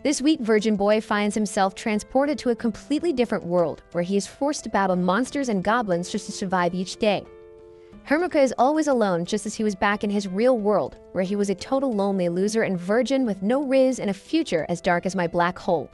This weak virgin boy finds himself transported to a completely different world where he is forced to battle monsters and goblins just to survive each day. Haruka is always alone, just as he was back in his real world, where he was a total lonely loser and virgin with no riz and a future as dark as my black hole.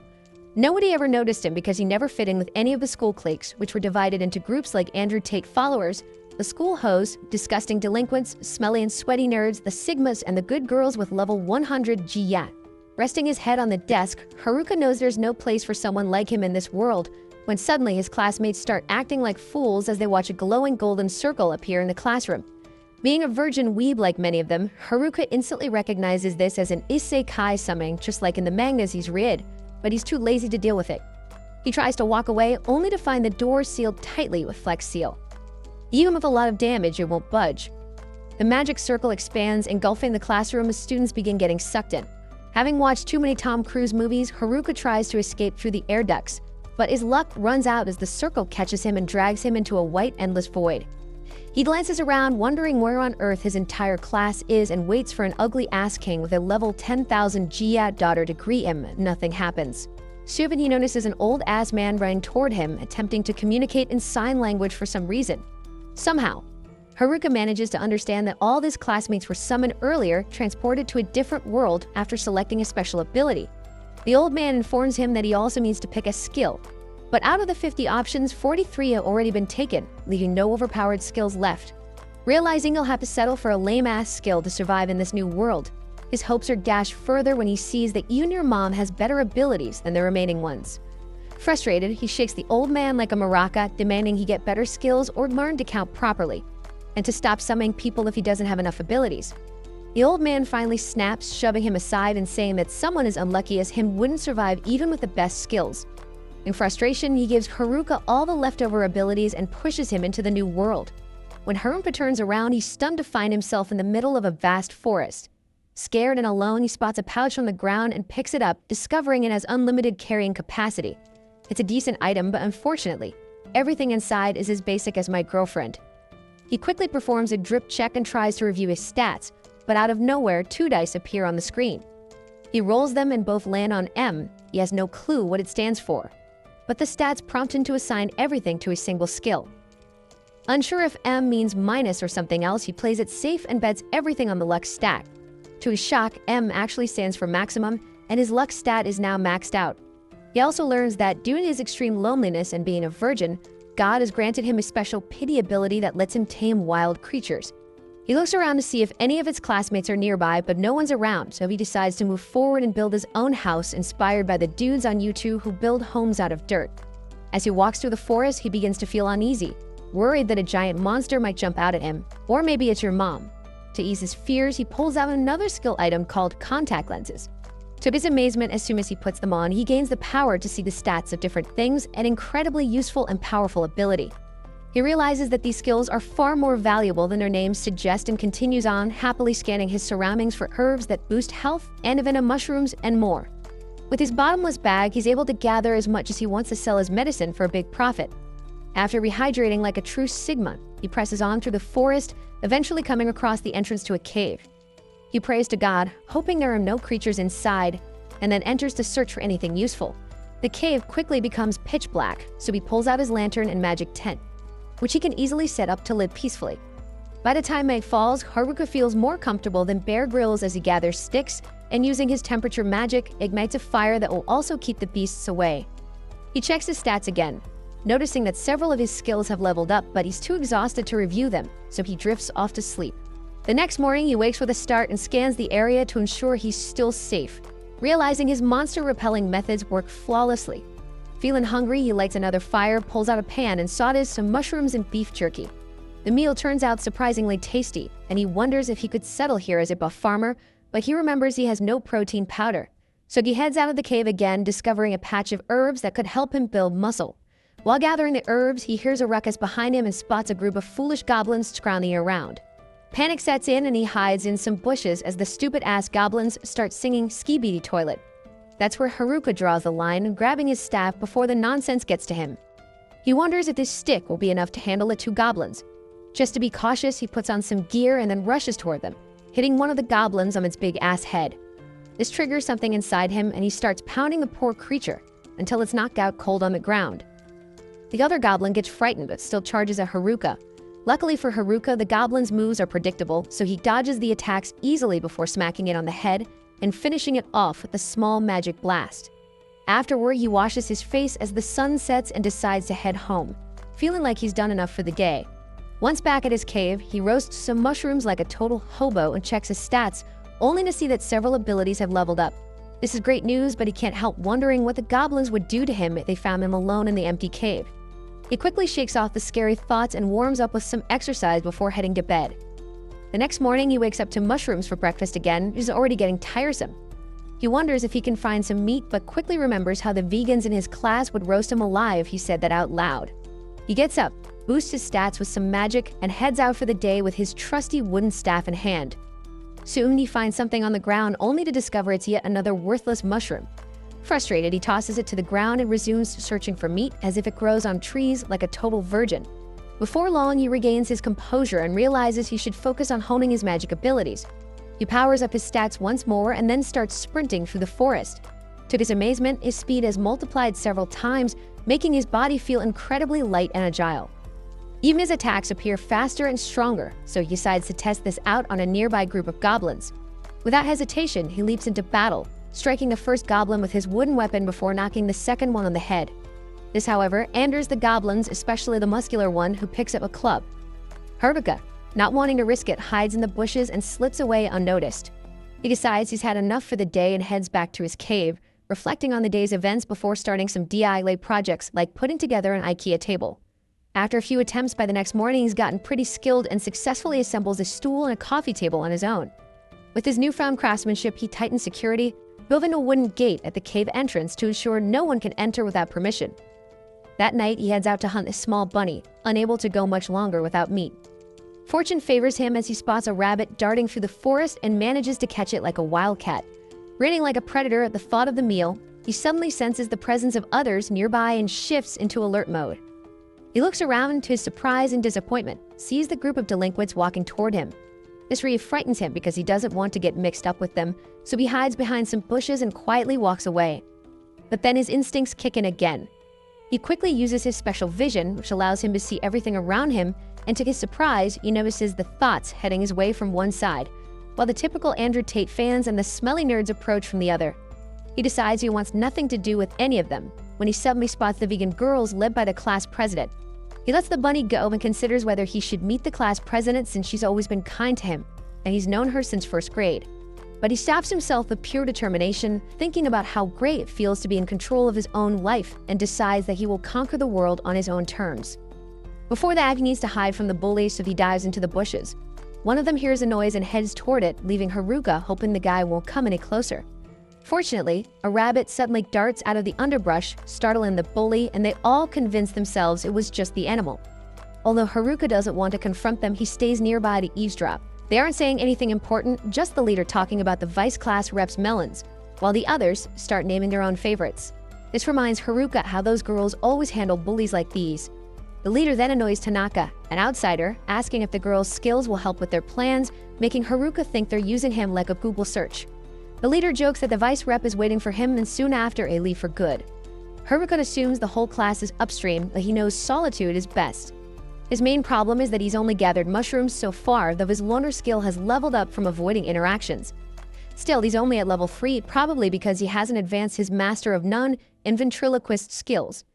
Nobody ever noticed him because he never fit in with any of the school cliques, which were divided into groups like Andrew Tate followers, the school hoes, disgusting delinquents, smelly and sweaty nerds, the Sigmas, and the good girls with level 100 GYAT. Resting his head on the desk, Haruka knows there's no place for someone like him in this world, when suddenly his classmates start acting like fools as they watch a glowing golden circle appear in the classroom. Being a virgin weeb like many of them, Haruka instantly recognizes this as an isekai summoning, just like in the mangas he's read, but he's too lazy to deal with it. He tries to walk away, only to find the door sealed tightly with Flex Seal. Even with a lot of damage, it won't budge. The magic circle expands, engulfing the classroom as students begin getting sucked in. Having watched too many Tom Cruise movies, Haruka tries to escape through the air ducts, but his luck runs out as the circle catches him and drags him into a white, endless void. He glances around, wondering where on earth his entire class is, and waits for an ugly ass king with a level 10,000 GYAT daughter to greet him. Nothing happens. Soon he notices an old-ass man running toward him, attempting to communicate in sign language for some reason. Somehow, Haruka manages to understand that all his classmates were summoned earlier, transported to a different world after selecting a special ability. The old man informs him that he also needs to pick a skill, but out of the 50 options, 43 have already been taken, leaving no overpowered skills left. Realizing he'll have to settle for a lame-ass skill to survive in this new world, his hopes are dashed further when he sees that even your mom has better abilities than the remaining ones. Frustrated, he shakes the old man like a maraca, demanding he get better skills or learn to count properly, and to stop summoning people if he doesn't have enough abilities. The old man finally snaps, shoving him aside and saying that someone as unlucky as him wouldn't survive even with the best skills. In frustration, he gives Haruka all the leftover abilities and pushes him into the new world. When Haruka turns around, he's stunned to find himself in the middle of a vast forest. Scared and alone, he spots a pouch on the ground and picks it up, discovering it has unlimited carrying capacity. It's a decent item, but unfortunately, everything inside is as basic as my girlfriend. He quickly performs a drip check and tries to review his stats, but out of nowhere, 2 dice appear on the screen. He rolls them and both land on M. He has no clue what it stands for, but the stats prompt him to assign everything to a single skill. Unsure if M means minus or something else, he plays it safe and bets everything on the luck stat. To his shock, M actually stands for maximum, and his luck stat is now maxed out. He also learns that due to his extreme loneliness and being a virgin, God has granted him a special pity ability that lets him tame wild creatures. He looks around to see if any of his classmates are nearby, but no one's around, so he decides to move forward and build his own house inspired by the dudes on YouTube who build homes out of dirt. As he walks through the forest, he begins to feel uneasy, worried that a giant monster might jump out at him, or maybe it's your mom. To ease his fears, he pulls out another skill item called contact lenses. To his amazement, as soon as he puts them on, he gains the power to see the stats of different things, an incredibly useful and powerful ability. He realizes that these skills are far more valuable than their names suggest and continues on, happily scanning his surroundings for herbs that boost health, antivena mushrooms, and more. With his bottomless bag, he's able to gather as much as he wants to sell as medicine for a big profit. After rehydrating like a true Sigma, he presses on through the forest, eventually coming across the entrance to a cave. He prays to God, hoping there are no creatures inside, and then enters to search for anything useful. The cave quickly becomes pitch black, so he pulls out his lantern and magic tent, which he can easily set up to live peacefully. By the time night falls, Haruka feels more comfortable than Bear Grylls as he gathers sticks and, using his temperature magic, ignites a fire that will also keep the beasts away. He checks his stats again, noticing that several of his skills have leveled up, but he's too exhausted to review them, so he drifts off to sleep. The next morning, he wakes with a start and scans the area to ensure he's still safe, realizing his monster-repelling methods work flawlessly. Feeling hungry, he lights another fire, pulls out a pan, and sautés some mushrooms and beef jerky. The meal turns out surprisingly tasty, and he wonders if he could settle here as a buff farmer, but he remembers he has no protein powder. So he heads out of the cave again, discovering a patch of herbs that could help him build muscle. While gathering the herbs, he hears a ruckus behind him and spots a group of foolish goblins scrounging around. Panic sets in and he hides in some bushes as the stupid-ass goblins start singing Skibidi Toilet. That's where Haruka draws the line, grabbing his staff before the nonsense gets to him. He wonders if this stick will be enough to handle the 2 goblins. Just to be cautious, he puts on some gear and then rushes toward them, hitting one of the goblins on its big-ass head. This triggers something inside him and he starts pounding the poor creature until it's knocked out cold on the ground. The other goblin gets frightened but still charges at Haruka. Luckily for Haruka, the goblin's moves are predictable, so he dodges the attacks easily before smacking it on the head and finishing it off with a small magic blast. Afterward, he washes his face as the sun sets and decides to head home, feeling like he's done enough for the day. Once back at his cave, he roasts some mushrooms like a total hobo and checks his stats, only to see that several abilities have leveled up. This is great news, but he can't help wondering what the goblins would do to him if they found him alone in the empty cave. He quickly shakes off the scary thoughts and warms up with some exercise before heading to bed. The next morning, he wakes up to mushrooms for breakfast again, which is already getting tiresome. He wonders if he can find some meat, but quickly remembers how the vegans in his class would roast him alive if he said that out loud. He gets up, boosts his stats with some magic, and heads out for the day with his trusty wooden staff in hand. Soon, he finds something on the ground only to discover it's yet another worthless mushroom. Frustrated, he tosses it to the ground and resumes searching for meat as if it grows on trees like a total virgin. Before long, he regains his composure and realizes he should focus on honing his magic abilities. He powers up his stats once more and then starts sprinting through the forest. To his amazement, his speed has multiplied several times, making his body feel incredibly light and agile. Even his attacks appear faster and stronger, so he decides to test this out on a nearby group of goblins. Without hesitation, he leaps into battle, striking the first goblin with his wooden weapon before knocking the second one on the head. This, however, angers the goblins, especially the muscular one who picks up a club. Haruka, not wanting to risk it, hides in the bushes and slips away unnoticed. He decides he's had enough for the day and heads back to his cave, reflecting on the day's events before starting some DIY projects like putting together an IKEA table. After a few attempts by the next morning, he's gotten pretty skilled and successfully assembles a stool and a coffee table on his own. With his newfound craftsmanship, he tightens security, building a wooden gate at the cave entrance to ensure no one can enter without permission. That night, he heads out to hunt a small bunny, unable to go much longer without meat. Fortune favors him as he spots a rabbit darting through the forest and manages to catch it like a wildcat. Grinning like a predator at the thought of the meal, he suddenly senses the presence of others nearby and shifts into alert mode. He looks around to his surprise and disappointment, sees the group of delinquents walking toward him. This really frightens him because he doesn't want to get mixed up with them, so he hides behind some bushes and quietly walks away. But then his instincts kick in again. He quickly uses his special vision, which allows him to see everything around him, and to his surprise, he notices the thoughts heading his way from one side, while the typical Andrew Tate fans and the smelly nerds approach from the other. He decides he wants nothing to do with any of them, when he suddenly spots the vegan girls led by the class president. He lets the bunny go and considers whether he should meet the class president since she's always been kind to him, and he's known her since first grade. But he stops himself with pure determination, thinking about how great it feels to be in control of his own life, and decides that he will conquer the world on his own terms. Before that, he needs to hide from the bullies, so he dives into the bushes. One of them hears a noise and heads toward it, leaving Haruka hoping the guy won't come any closer. Fortunately, a rabbit suddenly darts out of the underbrush, startling the bully, and they all convince themselves it was just the animal. Although Haruka doesn't want to confront them, he stays nearby to eavesdrop. They aren't saying anything important, just the leader talking about the vice class rep's melons, while the others start naming their own favorites. This reminds Haruka how those girls always handle bullies like these. The leader then annoys Tanaka, an outsider, asking if the girls' skills will help with their plans, making Haruka think they're using him like a Google search. The leader jokes that the vice rep is waiting for him and soon after they leave for good. Haruka assumes the whole class is upstream, but he knows solitude is best. His main problem is that he's only gathered mushrooms so far, though his loner skill has leveled up from avoiding interactions. Still, he's only at level 3, probably because he hasn't advanced his Master of None and Ventriloquist skills,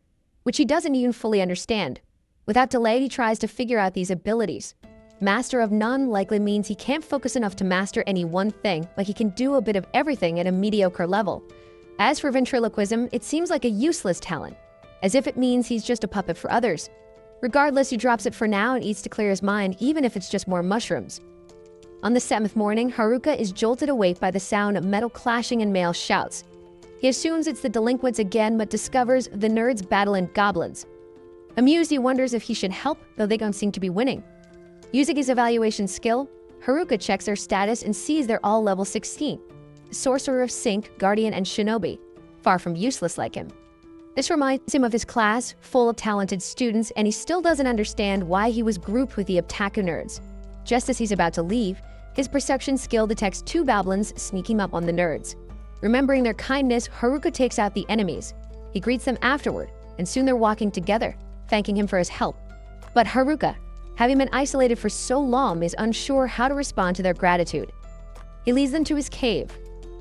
which he doesn't even fully understand. Without delay, he tries to figure out these abilities. Master of None likely means he can't focus enough to master any one thing, but he can do a bit of everything at a mediocre level. As for ventriloquism, it seems like a useless talent, as if it means he's just a puppet for others. Regardless, he drops it for now and eats to clear his mind, even if it's just more mushrooms. On the 7th morning, Haruka is jolted awake by the sound of metal clashing and male shouts. He assumes it's the delinquents again, but discovers the nerds battling goblins. Amused, he wonders if he should help, though they don't seem to be winning. Using his evaluation skill, Haruka checks their status and sees they're all level 16. Sorcerer of Sync, Guardian, and Shinobi, far from useless like him. This reminds him of his class, full of talented students, and he still doesn't understand why he was grouped with the otaku nerds. Just as he's about to leave, his perception skill detects 2 goblins sneaking up on the nerds. Remembering their kindness, Haruka takes out the enemies. He greets them afterward, and soon they're walking together, thanking him for his help. But Haruka, having been isolated for so long, is unsure how to respond to their gratitude. He leads them to his cave,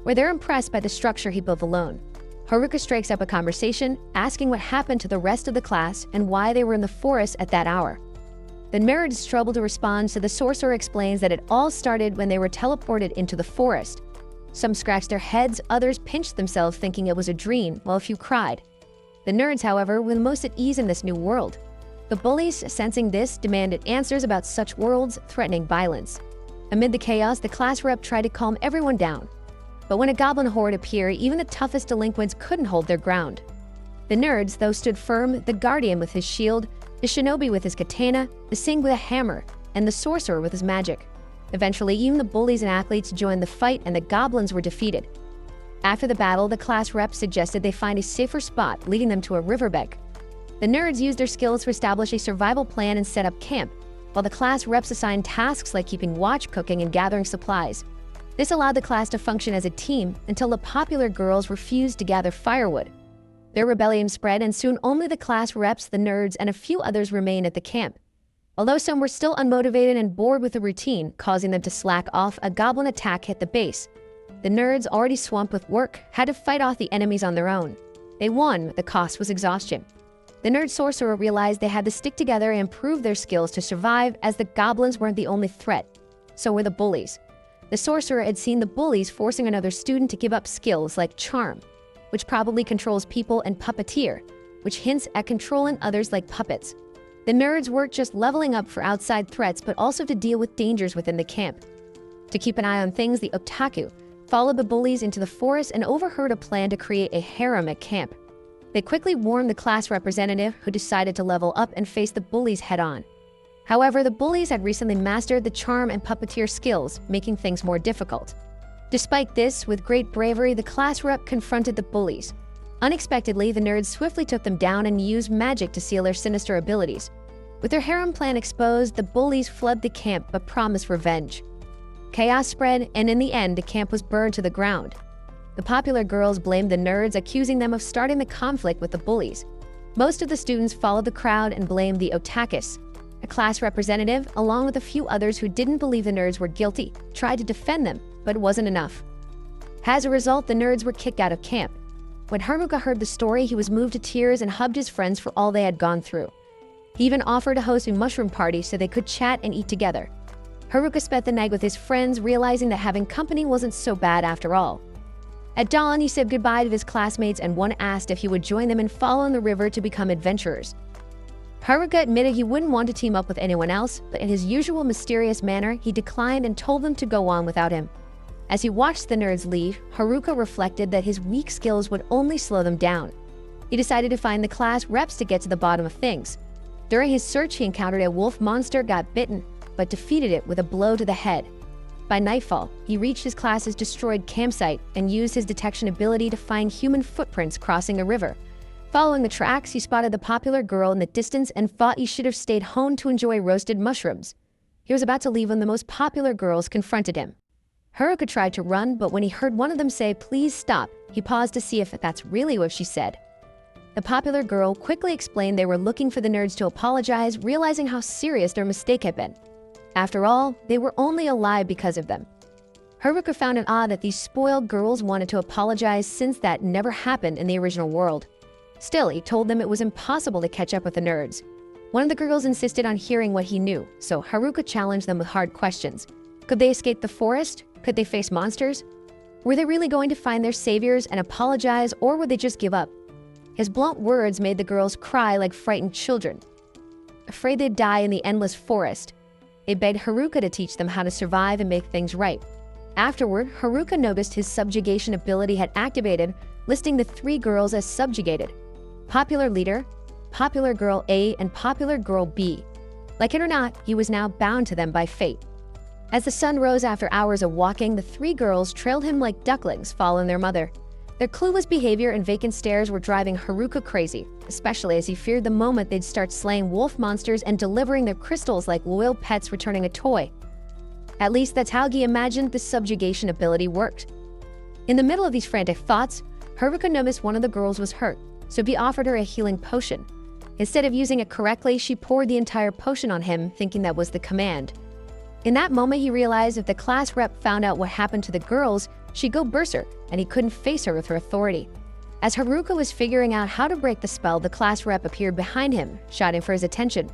where they're impressed by the structure he built alone. Haruka strikes up a conversation, asking what happened to the rest of the class and why they were in the forest at that hour. The nerds struggle to respond, so the sorcerer explains that it all started when they were teleported into the forest. Some scratched their heads, others pinched themselves thinking it was a dream, while a few cried. The nerds, however, were the most at ease in this new world. The bullies, sensing this, demanded answers about such worlds, threatening violence. Amid the chaos, the class rep tried to calm everyone down. But when a goblin horde appeared, even the toughest delinquents couldn't hold their ground. The nerds, though, stood firm, the guardian with his shield, the shinobi with his katana, the sing with a hammer, and the sorcerer with his magic. Eventually, even the bullies and athletes joined the fight and the goblins were defeated. After the battle, the class rep suggested they find a safer spot, leading them to a riverbank. The nerds used their skills to establish a survival plan and set up camp, while the class reps assigned tasks like keeping watch, cooking, and gathering supplies. This allowed the class to function as a team until the popular girls refused to gather firewood. Their rebellion spread, and soon only the class reps, the nerds, and a few others remained at the camp. Although some were still unmotivated and bored with the routine, causing them to slack off, a goblin attack hit the base. The nerds, already swamped with work, had to fight off the enemies on their own. They won, but the cost was exhaustion. The nerd sorcerer realized they had to stick together and improve their skills to survive, as the goblins weren't the only threat. So were the bullies. The sorcerer had seen the bullies forcing another student to give up skills like charm, which probably controls people, and puppeteer, which hints at controlling others like puppets. The nerds weren't just leveling up for outside threats, but also to deal with dangers within the camp. To keep an eye on things, the otaku followed the bullies into the forest and overheard a plan to create a harem at camp. They quickly warned the class representative, who decided to level up and face the bullies head-on. However, the bullies had recently mastered the charm and puppeteer skills, making things more difficult. Despite this, with great bravery, the class rep confronted the bullies. Unexpectedly, the nerds swiftly took them down and used magic to seal their sinister abilities. With their harem plan exposed, the bullies fled the camp but promised revenge. Chaos spread, and in the end, the camp was burned to the ground. The popular girls blamed the nerds, accusing them of starting the conflict with the bullies. Most of the students followed the crowd and blamed the otakus. A class representative, along with a few others who didn't believe the nerds were guilty, tried to defend them, but it wasn't enough. As a result, the nerds were kicked out of camp. When Haruka heard the story, he was moved to tears and hugged his friends for all they had gone through. He even offered to host a mushroom party so they could chat and eat together. Haruka spent the night with his friends, realizing that having company wasn't so bad after all. At dawn, he said goodbye to his classmates, and one asked if he would join them and follow in the river to become adventurers. Haruka admitted he wouldn't want to team up with anyone else, but in his usual mysterious manner, he declined and told them to go on without him. As he watched the nerds leave, Haruka reflected that his weak skills would only slow them down. He decided to find the class reps to get to the bottom of things. During his search, he encountered a wolf monster, got bitten, but defeated it with a blow to the head. By nightfall, he reached his class's destroyed campsite and used his detection ability to find human footprints crossing a river. Following the tracks, he spotted the popular girl in the distance and thought he should have stayed home to enjoy roasted mushrooms. He was about to leave when the most popular girls confronted him. Haruka tried to run, but when he heard one of them say, "Please stop," he paused to see if that's really what she said. The popular girl quickly explained they were looking for the nerds to apologize, realizing how serious their mistake had been. After all, they were only alive because of them. Haruka found it odd that these spoiled girls wanted to apologize, since that never happened in the original world. Still, he told them it was impossible to catch up with the nerds. One of the girls insisted on hearing what he knew, so Haruka challenged them with hard questions. Could they escape the forest? Could they face monsters? Were they really going to find their saviors and apologize, or would they just give up? His blunt words made the girls cry like frightened children. Afraid they'd die in the endless forest, they begged Haruka to teach them how to survive and make things right. Afterward, Haruka noticed his subjugation ability had activated, listing the three girls as subjugated: Popular Leader, Popular Girl A, and Popular Girl B. Like it or not, he was now bound to them by fate. As the sun rose after hours of walking, the three girls trailed him like ducklings following their mother. Their clueless behavior and vacant stares were driving Haruka crazy, especially as he feared the moment they'd start slaying wolf monsters and delivering their crystals like loyal pets returning a toy. At least that's how he imagined the subjugation ability worked. In the middle of these frantic thoughts, Haruka noticed one of the girls was hurt, so he offered her a healing potion. Instead of using it correctly, she poured the entire potion on him, thinking that was the command. In that moment, he realized if the class rep found out what happened to the girls, she'd go berserk, and he couldn't face her with her authority. As Haruka was figuring out how to break the spell, the class rep appeared behind him, shouting for his attention.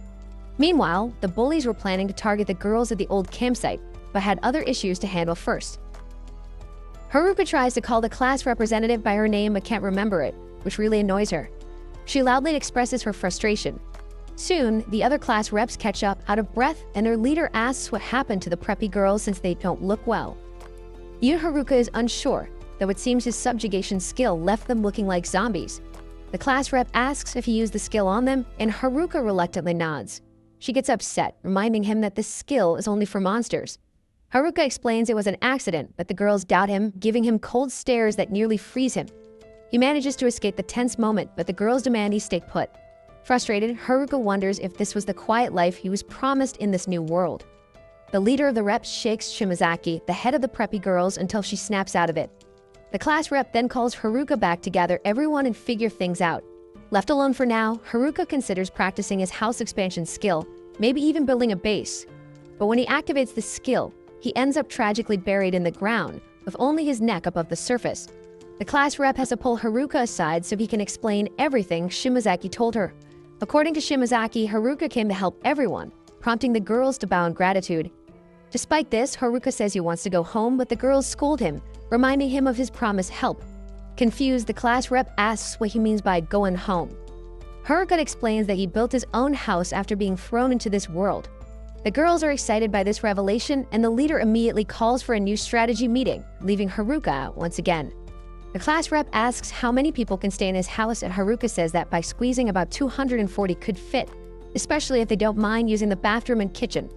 Meanwhile, the bullies were planning to target the girls at the old campsite, but had other issues to handle first. Haruka tries to call the class representative by her name but can't remember it, which really annoys her. She loudly expresses her frustration. Soon, the other class reps catch up, out of breath, and their leader asks what happened to the preppy girls since they don't look well. Haruka is unsure, though it seems his subjugation skill left them looking like zombies. The class rep asks if he used the skill on them, and Haruka reluctantly nods. She gets upset, reminding him that this skill is only for monsters. Haruka explains it was an accident, but the girls doubt him, giving him cold stares that nearly freeze him. He manages to escape the tense moment, but the girls demand he stay put. Frustrated, Haruka wonders if this was the quiet life he was promised in this new world. The leader of the reps shakes Shimazaki, the head of the preppy girls, until she snaps out of it. The class rep then calls Haruka back to gather everyone and figure things out. Left alone for now, Haruka considers practicing his house expansion skill, maybe even building a base. But when he activates the skill, he ends up tragically buried in the ground, with only his neck above the surface. The class rep has to pull Haruka aside so he can explain everything Shimazaki told her. According to Shimazaki, Haruka came to help everyone, prompting the girls to bow in gratitude. Despite this, Haruka says he wants to go home, but the girls scold him, reminding him of his promised help. Confused, the class rep asks what he means by going home. Haruka explains that he built his own house after being thrown into this world. The girls are excited by this revelation, and the leader immediately calls for a new strategy meeting, leaving Haruka out once again. The class rep asks how many people can stay in his house, and Haruka says that by squeezing about 240 could fit, especially if they don't mind using the bathroom and kitchen.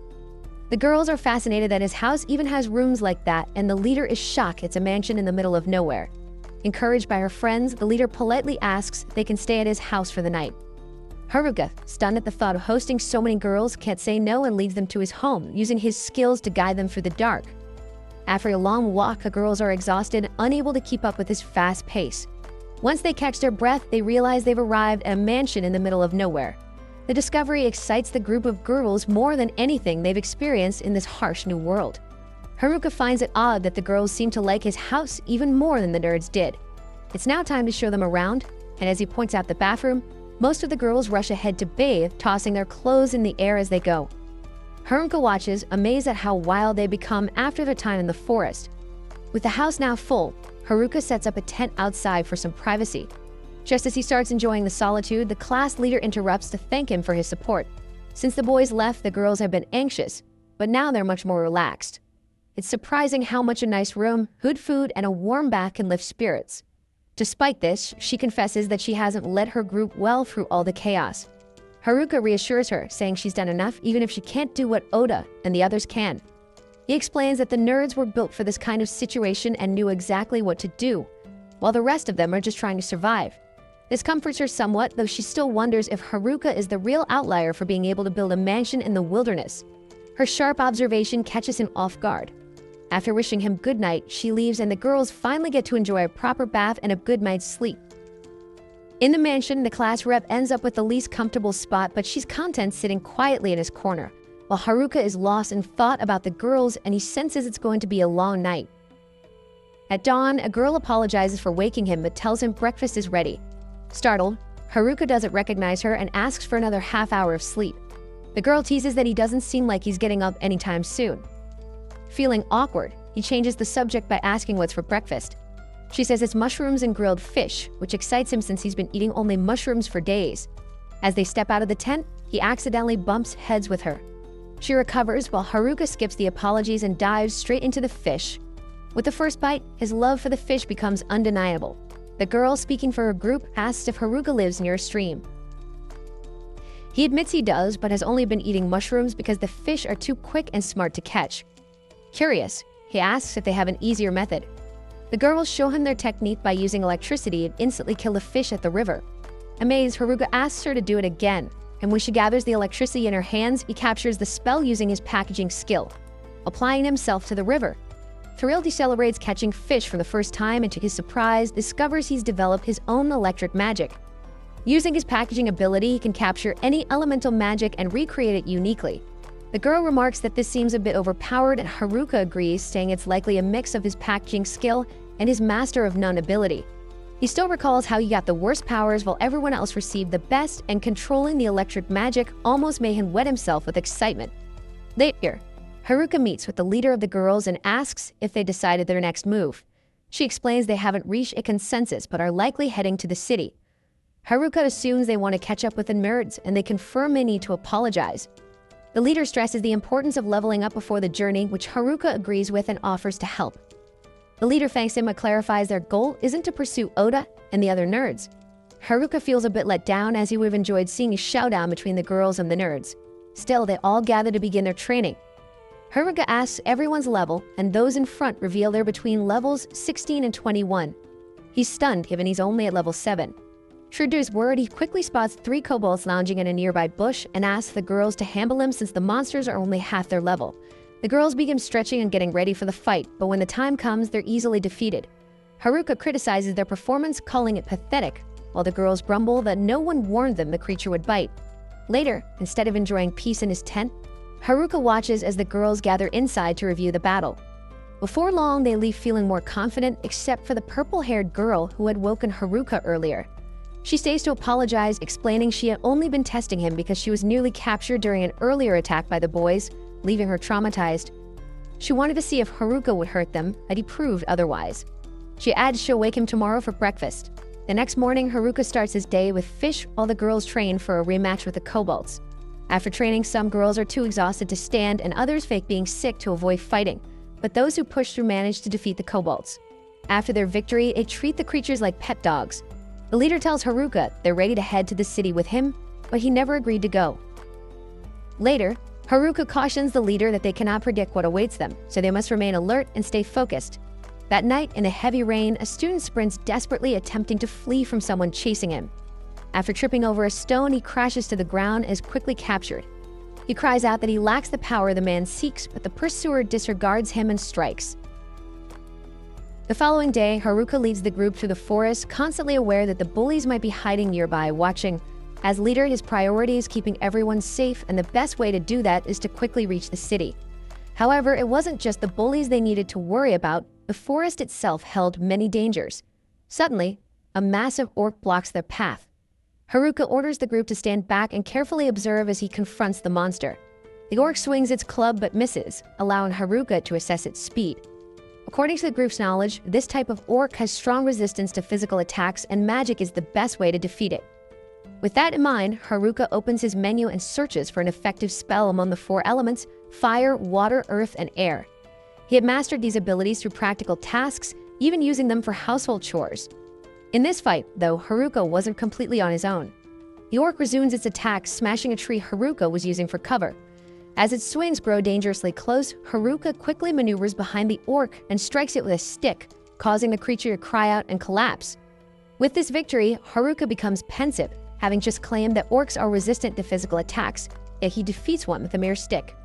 The girls are fascinated that his house even has rooms like that, and the leader is shocked it's a mansion in the middle of nowhere. Encouraged by her friends, the leader politely asks if they can stay at his house for the night. Haruka, stunned at the thought of hosting so many girls, can't say no and leads them to his home, using his skills to guide them through the dark. After a long walk, the girls are exhausted, unable to keep up with his fast pace. Once they catch their breath, they realize they've arrived at a mansion in the middle of nowhere. The discovery excites the group of girls more than anything they've experienced in this harsh new world. Haruka finds it odd that the girls seem to like his house even more than the nerds did. It's now time to show them around, and as he points out the bathroom, most of the girls rush ahead to bathe, tossing their clothes in the air as they go. Haruka watches, amazed at how wild they become after their time in the forest. With the house now full, Haruka sets up a tent outside for some privacy. Just as he starts enjoying the solitude, the class leader interrupts to thank him for his support. Since the boys left, the girls have been anxious, but now they're much more relaxed. It's surprising how much a nice room, good food, and a warm bath can lift spirits. Despite this, she confesses that she hasn't led her group well through all the chaos. Haruka reassures her, saying she's done enough even if she can't do what Oda and the others can. He explains that the nerds were built for this kind of situation and knew exactly what to do, while the rest of them are just trying to survive. This comforts her somewhat, though she still wonders if Haruka is the real outlier for being able to build a mansion in the wilderness. Her sharp observation catches him off guard. After wishing him good night, she leaves and the girls finally get to enjoy a proper bath and a good night's sleep. In the mansion, the class rep ends up with the least comfortable spot, but she's content sitting quietly in his corner, while Haruka is lost in thought about the girls and he senses it's going to be a long night. At dawn, a girl apologizes for waking him but tells him breakfast is ready. Startled, Haruka doesn't recognize her and asks for another half hour of sleep. The girl teases that he doesn't seem like he's getting up anytime soon. Feeling awkward, he changes the subject by asking what's for breakfast. She says it's mushrooms and grilled fish, which excites him since he's been eating only mushrooms for days. As they step out of the tent, he accidentally bumps heads with her. She recovers while Haruka skips the apologies and dives straight into the fish. With the first bite, his love for the fish becomes undeniable. The girl, speaking for her group, asks if Haruka lives near a stream. He admits he does, but has only been eating mushrooms because the fish are too quick and smart to catch. Curious, he asks if they have an easier method. The girls show him their technique by using electricity and instantly kill the fish at the river. Amazed, Haruka asks her to do it again, and when she gathers the electricity in her hands, he captures the spell using his packaging skill, applying himself to the river. thrilled, he celebrates catching fish for the first time and to his surprise, discovers he's developed his own electric magic. Using his packaging ability, he can capture any elemental magic and recreate it uniquely. The girl remarks that this seems a bit overpowered and Haruka agrees, saying it's likely a mix of his packaging skill and his master of none ability. He still recalls how he got the worst powers while everyone else received the best, and controlling the electric magic almost made him wet himself with excitement. Later, Haruka meets with the leader of the girls and asks if they decided their next move. She explains they haven't reached a consensus but are likely heading to the city. Haruka assumes they want to catch up with the nerds and they confirm they need to apologize. The leader stresses the importance of leveling up before the journey, which Haruka agrees with and offers to help. The leader thanks him but clarifies their goal isn't to pursue Oda and the other nerds. Haruka feels a bit let down as he would have enjoyed seeing a showdown between the girls and the nerds. Still, they all gather to begin their training. Haruka asks everyone's level, and those in front reveal they're between levels 16 and 21. He's stunned given he's only at level 7. True to his word, he quickly spots 3 kobolds lounging in a nearby bush and asks the girls to handle him since the monsters are only half their level. The girls begin stretching and getting ready for the fight, but when the time comes, they're easily defeated. Haruka criticizes their performance, calling it pathetic, while the girls grumble that no one warned them the creature would bite. Later, instead of enjoying peace in his tent, Haruka watches as the girls gather inside to review the battle. Before long, they leave feeling more confident, except for the purple-haired girl who had woken Haruka earlier. She stays to apologize, explaining she had only been testing him because she was nearly captured during an earlier attack by the boys, leaving her traumatized. She wanted to see if Haruka would hurt them, but he proved otherwise. She adds she'll wake him tomorrow for breakfast. The next morning, Haruka starts his day with fish while the girls train for a rematch with the kobolds. After training, some girls are too exhausted to stand and others fake being sick to avoid fighting, but those who push through manage to defeat the kobolds. After their victory, they treat the creatures like pet dogs. The leader tells Haruka they're ready to head to the city with him, but he never agreed to go. Later, Haruka cautions the leader that they cannot predict what awaits them, so they must remain alert and stay focused. That night, in the heavy rain, a student sprints desperately attempting to flee from someone chasing him. After tripping over a stone, he crashes to the ground and is quickly captured. He cries out that he lacks the power the man seeks, but the pursuer disregards him and strikes. The following day, Haruka leads the group through the forest, constantly aware that the bullies might be hiding nearby, watching. As leader, his priority is keeping everyone safe, and the best way to do that is to quickly reach the city. However, it wasn't just the bullies they needed to worry about. The forest itself held many dangers. Suddenly, a massive orc blocks their path. Haruka orders the group to stand back and carefully observe as he confronts the monster. The orc swings its club but misses, allowing Haruka to assess its speed. According to the group's knowledge, this type of orc has strong resistance to physical attacks, and magic is the best way to defeat it. With that in mind, Haruka opens his menu and searches for an effective spell among the 4 elements: fire, water, earth, and air. He had mastered these abilities through practical tasks, even using them for household chores. In this fight, though, Haruka wasn't completely on his own. The orc resumes its attack, smashing a tree Haruka was using for cover. As its swings grow dangerously close, Haruka quickly maneuvers behind the orc and strikes it with a stick, causing the creature to cry out and collapse. With this victory, Haruka becomes pensive, having just claimed that orcs are resistant to physical attacks, yet he defeats one with a mere stick.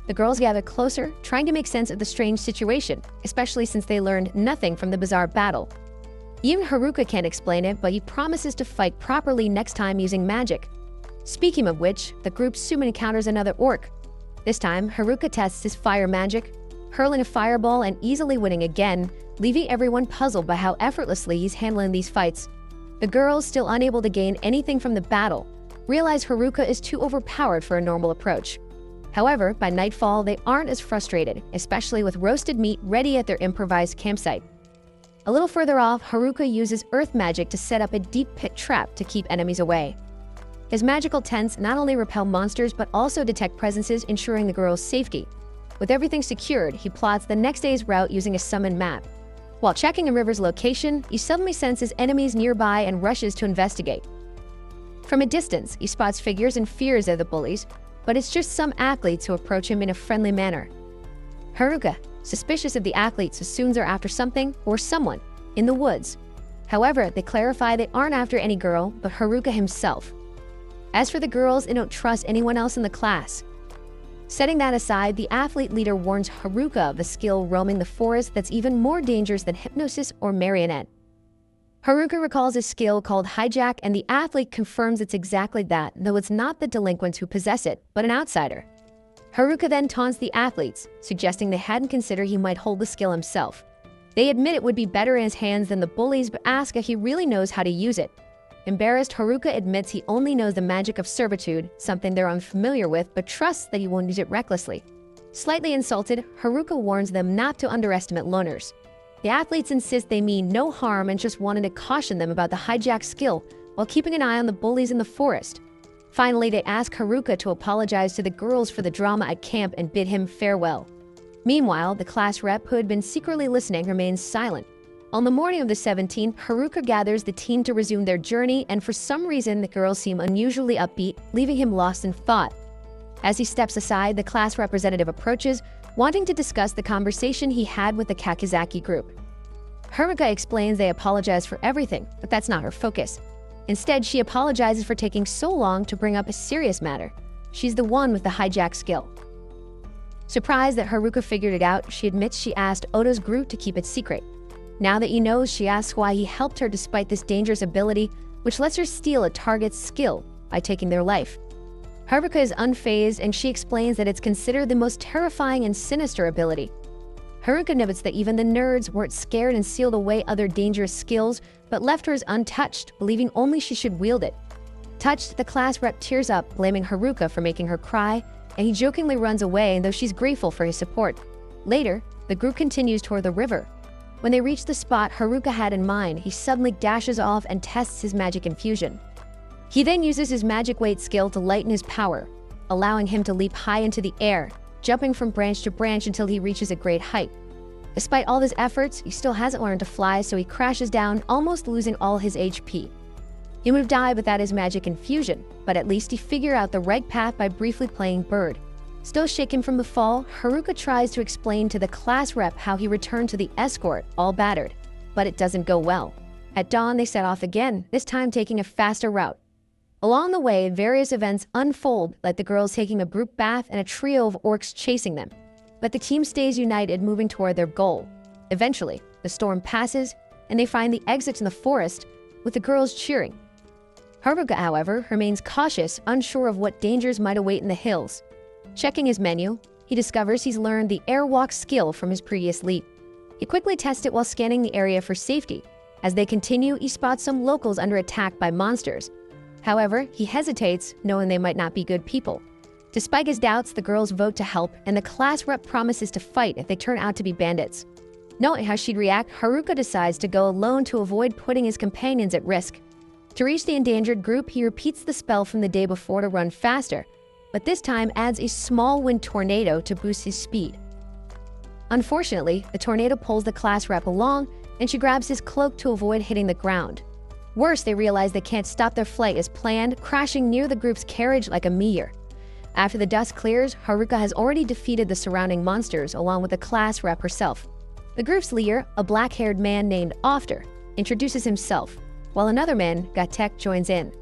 The girls gather closer, trying to make sense of the strange situation, especially since they learned nothing from the bizarre battle. Even Haruka can't explain it, but he promises to fight properly next time using magic. Speaking of which, the group soon encounters another orc. This time, Haruka tests his fire magic, hurling a fireball and easily winning again, leaving everyone puzzled by how effortlessly he's handling these fights. The girls, still unable to gain anything from the battle, realize Haruka is too overpowered for a normal approach. However, by nightfall, they aren't as frustrated, especially with roasted meat ready at their improvised campsite. A little further off, Haruka uses earth magic to set up a deep pit trap to keep enemies away. His magical tents not only repel monsters but also detect presences, ensuring the girls' safety. With everything secured, he plots the next day's route using a summoned map. While checking a river's location, he suddenly senses enemies nearby and rushes to investigate. From a distance, he spots figures and fears they're the bullies, but it's just some athletes who approach him in a friendly manner. Haruka, suspicious of the athletes, assumes they're after something or someone in the woods. However, they clarify they aren't after any girl, but Haruka himself. As for the girls, they don't trust anyone else in the class. Setting that aside, the athlete leader warns Haruka of a skill roaming the forest that's even more dangerous than hypnosis or marionette. Haruka recalls a skill called hijack, and the athlete confirms it's exactly that, though it's not the delinquents who possess it, but an outsider. Haruka then taunts the athletes, suggesting they hadn't considered he might hold the skill himself. They admit it would be better in his hands than the bullies, but ask if he really knows how to use it. Embarrassed, Haruka admits he only knows the magic of servitude, something they're unfamiliar with, but trusts that he won't use it recklessly. Slightly insulted, Haruka warns them not to underestimate loners. The athletes insist they mean no harm and just wanted to caution them about the hijack skill while keeping an eye on the bullies in the forest. Finally, they ask Haruka to apologize to the girls for the drama at camp and bid him farewell. Meanwhile, the class rep who had been secretly listening remains silent. On the morning of the 17th, Haruka gathers the team to resume their journey, and for some reason, the girls seem unusually upbeat, leaving him lost in thought. As he steps aside, the class representative approaches, wanting to discuss the conversation he had with the Kakizaki group. Haruka explains they apologize for everything, but that's not her focus. Instead, she apologizes for taking so long to bring up a serious matter. She's the one with the hijack skill. Surprised that Haruka figured it out, she admits she asked Oto's group to keep it secret. Now that he knows, she asks why he helped her despite this dangerous ability, which lets her steal a target's skill by taking their life. Haruka is unfazed, and she explains that it's considered the most terrifying and sinister ability. Haruka notes that even the nerds weren't scared and sealed away other dangerous skills, but left hers untouched, believing only she should wield it. Touched, the class rep tears up, blaming Haruka for making her cry, and he jokingly runs away, though she's grateful for his support. Later, the group continues toward the river. When they reach the spot Haruka had in mind, he suddenly dashes off and tests his magic infusion. He then uses his magic weight skill to lighten his power, allowing him to leap high into the air, jumping from branch to branch until he reaches a great height. Despite all his efforts, he still hasn't learned to fly, so he crashes down, almost losing all his HP. He would have died without his magic infusion, but at least he figured out the right path by briefly playing bird. Still shaken from the fall, Haruka tries to explain to the class rep how he returned to the escort, all battered, but it doesn't go well. At dawn, they set off again, this time taking a faster route. Along the way, various events unfold, like the girls taking a group bath and a trio of orcs chasing them. But the team stays united, moving toward their goal. Eventually, the storm passes, and they find the exit in the forest, with the girls cheering. Haruka, however, remains cautious, unsure of what dangers might await in the hills. Checking his menu, he discovers he's learned the airwalk skill from his previous leap. He quickly tests it while scanning the area for safety. As they continue, he spots some locals under attack by monsters. However, he hesitates, knowing they might not be good people. Despite his doubts, the girls vote to help, and the class rep promises to fight if they turn out to be bandits. Knowing how she'd react, Haruka decides to go alone to avoid putting his companions at risk. To reach the endangered group, he repeats the spell from the day before to run faster, but this time adds a small wind tornado to boost his speed. Unfortunately, the tornado pulls the class rep along, and she grabs his cloak to avoid hitting the ground. Worse, they realize they can't stop their flight as planned, crashing near the group's carriage like a meteor. After the dust clears, Haruka has already defeated the surrounding monsters along with the class rep herself. The group's leader, a black-haired man named Ofter, introduces himself, while another man, Gatek, joins in.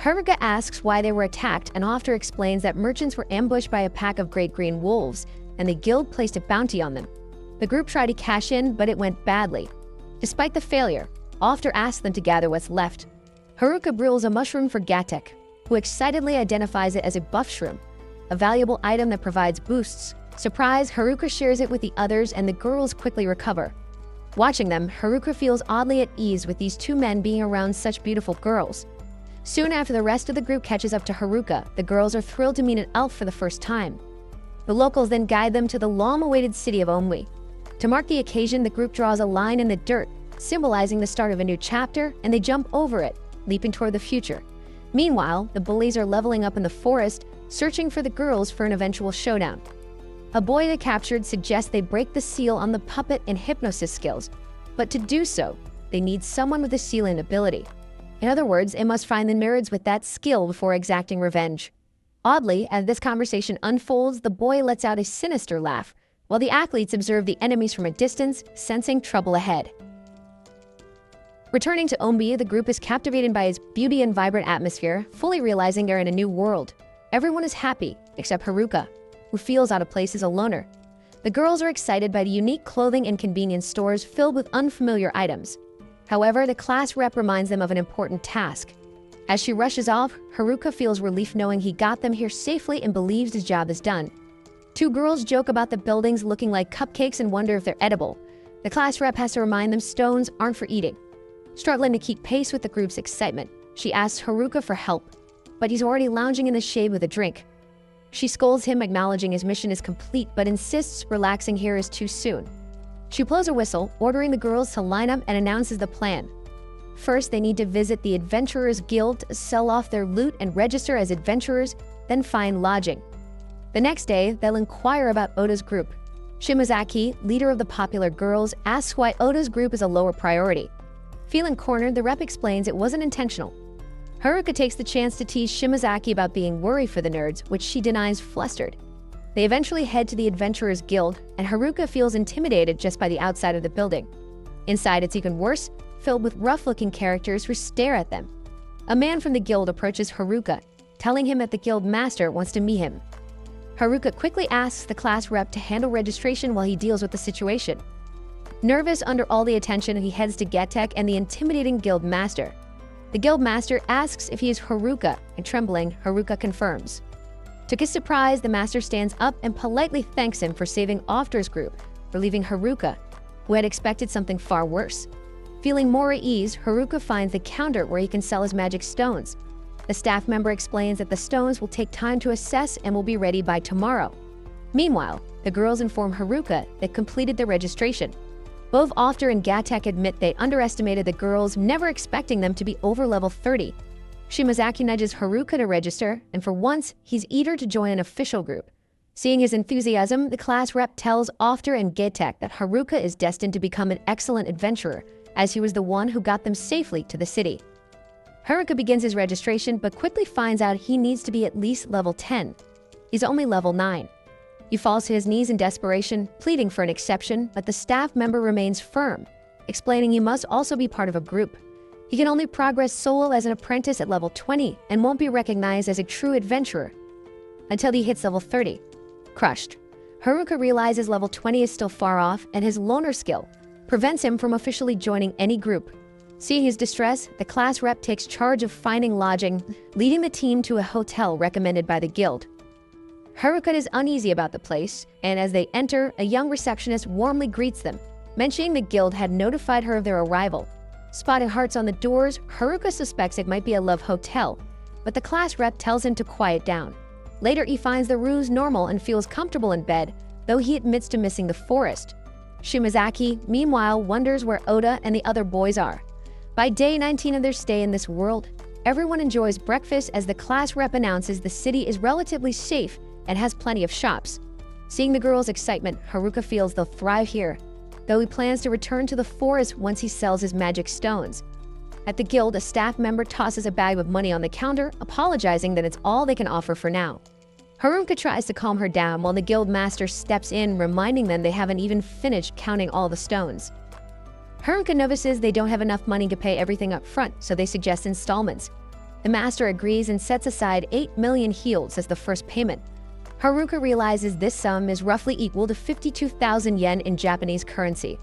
Haruka asks why they were attacked, and Ofter explains that merchants were ambushed by a pack of great green wolves, and the guild placed a bounty on them. The group tried to cash in, but it went badly. Despite the failure, Ofter asks them to gather what's left. Haruka brews a mushroom for Gatek, who excitedly identifies it as a buff shroom, a valuable item that provides boosts. Surprised, Haruka shares it with the others, and the girls quickly recover. Watching them, Haruka feels oddly at ease with these two men being around such beautiful girls. Soon after the rest of the group catches up to Haruka, the girls are thrilled to meet an elf for the first time. The locals then guide them to the long-awaited city of Omui. To mark the occasion, the group draws a line in the dirt, symbolizing the start of a new chapter, and they jump over it, leaping toward the future. Meanwhile, the bullies are leveling up in the forest, searching for the girls for an eventual showdown. A boy they captured suggests they break the seal on the puppet and hypnosis skills, but to do so, they need someone with a sealing ability. In other words, they must find the nerds with that skill before exacting revenge. Oddly, as this conversation unfolds, the boy lets out a sinister laugh, while the athletes observe the enemies from a distance, sensing trouble ahead. Returning to Ombi, the group is captivated by its beauty and vibrant atmosphere, fully realizing they're in a new world. Everyone is happy, except Haruka. who feels out of place as a loner. The girls are excited by the unique clothing and convenience stores filled with unfamiliar items. However, the class rep reminds them of an important task. As she rushes off, Haruka feels relief knowing he got them here safely and believes his job is done. Two girls joke about the buildings looking like cupcakes and wonder if they're edible. The class rep has to remind them stones aren't for eating. Struggling to keep pace with the group's excitement, she asks Haruka for help, but he's already lounging in the shade with a drink. She scolds him, acknowledging his mission is complete, but insists relaxing here is too soon. She blows a whistle, ordering the girls to line up, and announces the plan. First, they need to visit the Adventurers Guild, sell off their loot and register as adventurers, then find lodging. The next day, they'll inquire about Oda's group. Shimazaki, leader of the popular girls, asks why Oda's group is a lower priority. Feeling cornered, the rep explains it wasn't intentional. Haruka takes the chance to tease Shimazaki about being worried for the nerds, which she denies flustered. They eventually head to the Adventurers Guild, and Haruka feels intimidated just by the outside of the building. Inside, it's even worse, filled with rough-looking characters who stare at them. A man from the guild approaches Haruka, telling him that the guild master wants to meet him. Haruka quickly asks the class rep to handle registration while he deals with the situation. Nervous under all the attention, he heads to Getek and the intimidating guild master. The guild master asks if he is Haruka, and trembling, Haruka confirms. To his surprise, the master stands up and politely thanks him for saving Ofter's group, relieving Haruka, who had expected something far worse. Feeling more at ease, Haruka finds the counter where he can sell his magic stones. The staff member explains that the stones will take time to assess and will be ready by tomorrow. Meanwhile, the girls inform Haruka they completed their registration. Both Ofter and Getek admit they underestimated the girls, never expecting them to be over level 30. Shimazaki nudges Haruka to register, and for once, he's eager to join an official group. Seeing his enthusiasm, the class rep tells Ofter and Getek that Haruka is destined to become an excellent adventurer, as he was the one who got them safely to the city. Haruka begins his registration, but quickly finds out he needs to be at least level 10. He's only level 9. He falls to his knees in desperation, pleading for an exception, but the staff member remains firm, explaining he must also be part of a group. He can only progress solo as an apprentice at level 20 and won't be recognized as a true adventurer until he hits level 30. Crushed, Haruka realizes level 20 is still far off, and his loner skill prevents him from officially joining any group. Seeing his distress, the class rep takes charge of finding lodging, leading the team to a hotel recommended by the guild. Haruka is uneasy about the place, and as they enter, a young receptionist warmly greets them, mentioning the guild had notified her of their arrival. Spotting hearts on the doors, Haruka suspects it might be a love hotel, but the class rep tells him to quiet down. Later, he finds the ruse normal and feels comfortable in bed, though he admits to missing the forest. Shimazaki, meanwhile, wonders where Oda and the other boys are. By day 19 of their stay in this world, everyone enjoys breakfast as the class rep announces the city is relatively safe and has plenty of shops. Seeing the girls' excitement, Haruka feels they'll thrive here, though he plans to return to the forest once he sells his magic stones. At the guild, a staff member tosses a bag of money on the counter, apologizing that it's all they can offer for now. Haruka tries to calm her down while the guild master steps in, reminding them they haven't even finished counting all the stones. Haruka notices they don't have enough money to pay everything up front, so they suggest installments. The master agrees and sets aside 8 million heals as the first payment. Haruka realizes this sum is roughly equal to 52,000 yen in Japanese currency.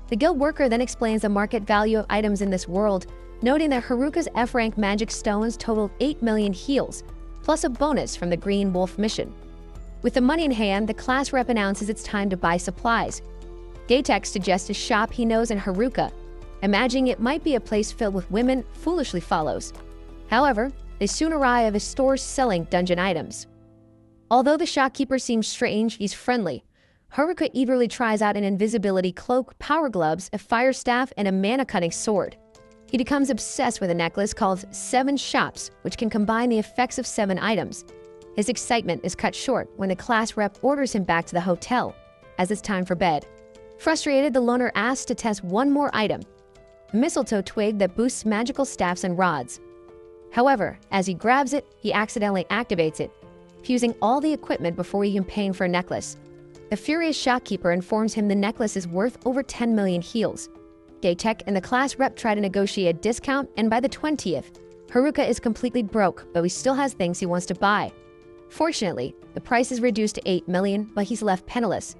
The guild worker then explains the market value of items in this world, noting that Haruka's F-rank magic stones totaled 8 million heals, plus a bonus from the Green Wolf mission. With the money in hand, the class rep announces it's time to buy supplies. Getek suggests a shop he knows in Haruka, imagining it might be a place filled with women, foolishly follows. However, they soon arrive at a store selling dungeon items. Although the shopkeeper seems strange, he's friendly. Haruka eagerly tries out an invisibility cloak, power gloves, a fire staff, and a mana-cutting sword. He becomes obsessed with a necklace called 7 Shops, which can combine the effects of 7 items. His excitement is cut short when the class rep orders him back to the hotel, as it's time for bed. Frustrated, the loner asks to test one more item, a mistletoe twig that boosts magical staffs and rods. However, as he grabs it, he accidentally activates it, fusing all the equipment before he can pay for a necklace. The furious shopkeeper informs him the necklace is worth over 10 million heals. Getek and the class rep try to negotiate a discount, and by the 20th, Haruka is completely broke, but he still has things he wants to buy. Fortunately, the price is reduced to 8 million, but he's left penniless.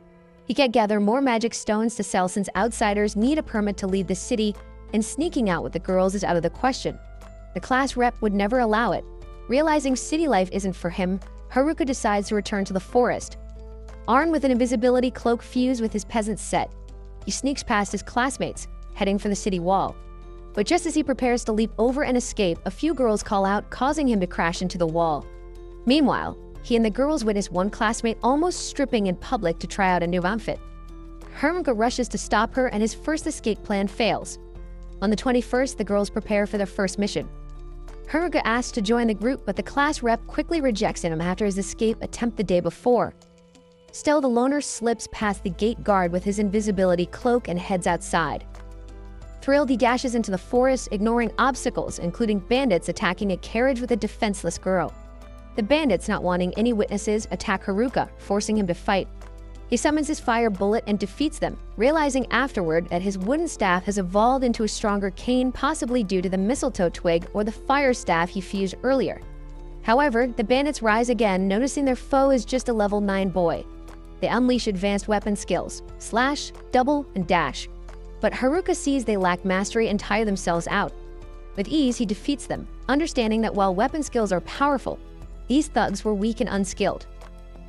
He can't gather more magic stones to sell since outsiders need a permit to leave the city, and sneaking out with the girls is out of the question. The class rep would never allow it. Realizing city life isn't for him, Haruka decides to return to the forest. Armed with an invisibility cloak fused with his peasant set, he sneaks past his classmates, heading for the city wall. But just as he prepares to leap over and escape, a few girls call out, causing him to crash into the wall. Meanwhile, he and the girls witness one classmate almost stripping in public to try out a new outfit. Haruka rushes to stop her and his first escape plan fails. On the 21st, the girls prepare for their first mission. Haruka asks to join the group, but the class rep quickly rejects him after his escape attempt the day before. Still, the loner slips past the gate guard with his invisibility cloak and heads outside. Thrilled, he dashes into the forest, ignoring obstacles, including bandits attacking a carriage with a defenseless girl. The bandits, not wanting any witnesses, attack Haruka, forcing him to fight. He summons his fire bullet and defeats them, realizing afterward that his wooden staff has evolved into a stronger cane, possibly due to the mistletoe twig or the fire staff he fused earlier. However, the bandits rise again, noticing their foe is just a level 9 boy. They unleash advanced weapon skills, slash, double, and dash. But Haruka sees they lack mastery and tire themselves out. With ease, he defeats them, understanding that while weapon skills are powerful, these thugs were weak and unskilled.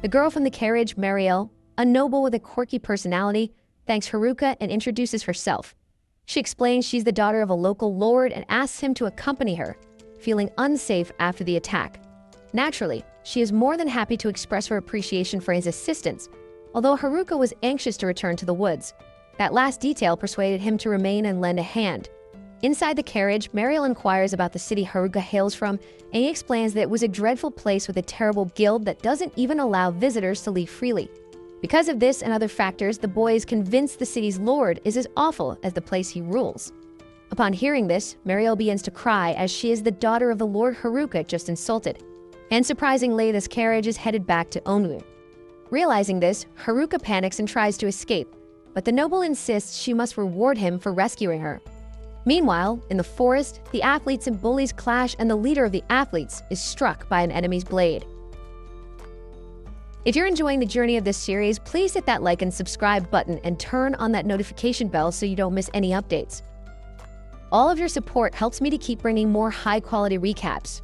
The girl from the carriage, Marielle, a noble with a quirky personality, thanks Haruka and introduces herself. She explains she's the daughter of a local lord and asks him to accompany her, feeling unsafe after the attack. Naturally, she is more than happy to express her appreciation for his assistance, although Haruka was anxious to return to the woods. That last detail persuaded him to remain and lend a hand. Inside the carriage, Marielle inquires about the city Haruka hails from, and he explains that it was a dreadful place with a terrible guild that doesn't even allow visitors to leave freely. Because of this and other factors, the boy is convinced the city's lord is as awful as the place he rules. Upon hearing this, Marielle begins to cry as she is the daughter of the Lord Haruka just insulted. And surprisingly, this carriage is headed back to Onwu. Realizing this, Haruka panics and tries to escape, but the noble insists she must reward him for rescuing her. Meanwhile, in the forest, the athletes and bullies clash and the leader of the athletes is struck by an enemy's blade. If you're enjoying the journey of this series, please hit that like and subscribe button and turn on that notification bell so you don't miss any updates. All of your support helps me to keep bringing more high-quality recaps.